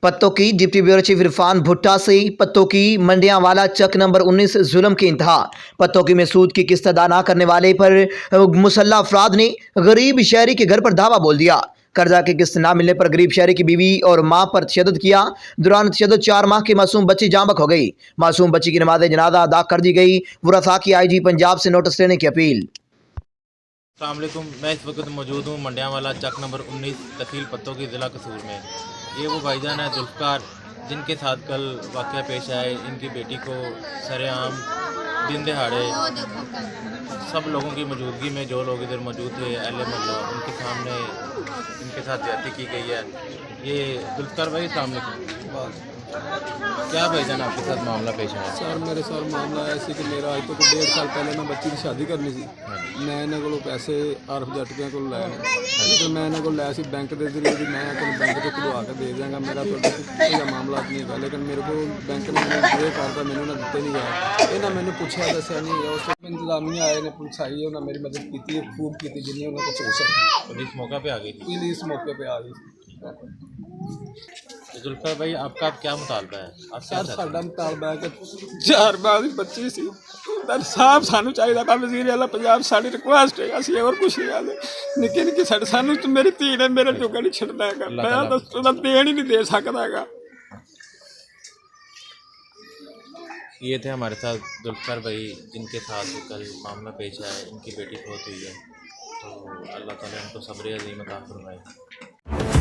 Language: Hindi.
पत्तों की डिप्टी ब्यूरो चीफ इरफान भुट्टा से पत्तों की मंडियां वाला चक नंबर 19 जुल्म की इंतहा। पत्तों की सूद की किस्त अदा न करने वाले पर मुसल्ला अफराद ने गरीब शहरी के घर पर धावा बोल दिया। कर्जा की किस्त न मिलने पर गरीब शहरी की बीवी और मां पर तशद्दुद किया। दौरान तशद्दुद 4 माह की मासूम बच्ची जांबक हो गई। मासूम बच्ची की नमाज जनाजा अदा कर दी गई। वरसा की आईजी पंजाब से नोटिस लेने की अपील। अस्सलाम वालेकुम। मैं इस वक्त मौजूद हूँ मंडियां वाला चक नंबर 19 तहसील पत्तों की ज़िला कसूर में। ये वो भाईजान है जुल्फ़कार जिनके साथ कल वाक़या पेश आए। इनकी बेटी को सरेआम दिन दहाड़े सब लोगों की मौजूदगी में, जो लोग इधर मौजूद थे अहले मोहल्ला, उनके सामने इनके साथ ज्यादती की गई है। ये जुल्फ़कार भाई अस्सलाम वालेकुम। क्या भाईजान आपके साथ मामला पेश आया? सर मेरे साथ मामला ऐसी कि मेरा अज तो 1.5 साल पहले मैं बच्ची की शादी करनी सी। मैं इन्हों को पैसे आरफ जटकियां को लए लेकिन मैं इन्हों को लै सी बैंक के जरिए भी मैं तुम बैंक से खुदवा के दे देंगे, मेरा तो मामला नहीं है। लेकिन मेरे को बैंक ने ये करता मैंने ना दिते नहीं गया। इन्हें मैंने पूछा दसिया नहीं गया। उस इंतजामिया आए ने, पुलिस आई है, उन्हें मेरी मदद की खूब की जिन्हें उन्होंने कुछ हो सके। पुलिस मौका पे आ गई थी? पुलिस मौके पर आ गई। जुल्फ़कार भाई आपका क्या मुतालबा है? आप क्या सर चाहते साडा हैं? मुतालबा है कि 4 बार की बच्ची सी साहब सानू चाहिए था। वज़ीर आला पंजाब साडी रिक्वेस्ट है, असीं और कुछ नहीं आते। निक्के निक्के सानू तो मेरी धी ने मेरे जोगा नहीं छड्डना है। मैं तो उसदा देन ही नहीं दे सकता है। ये थे हमारे साथ जुल्फ़कार भाई जिनके साथ कल मामला पेश आया। इनकी बेटी फौत हुई है, तो अल्लाह ताला इनको सब्र अज़ीम अता फरमाए।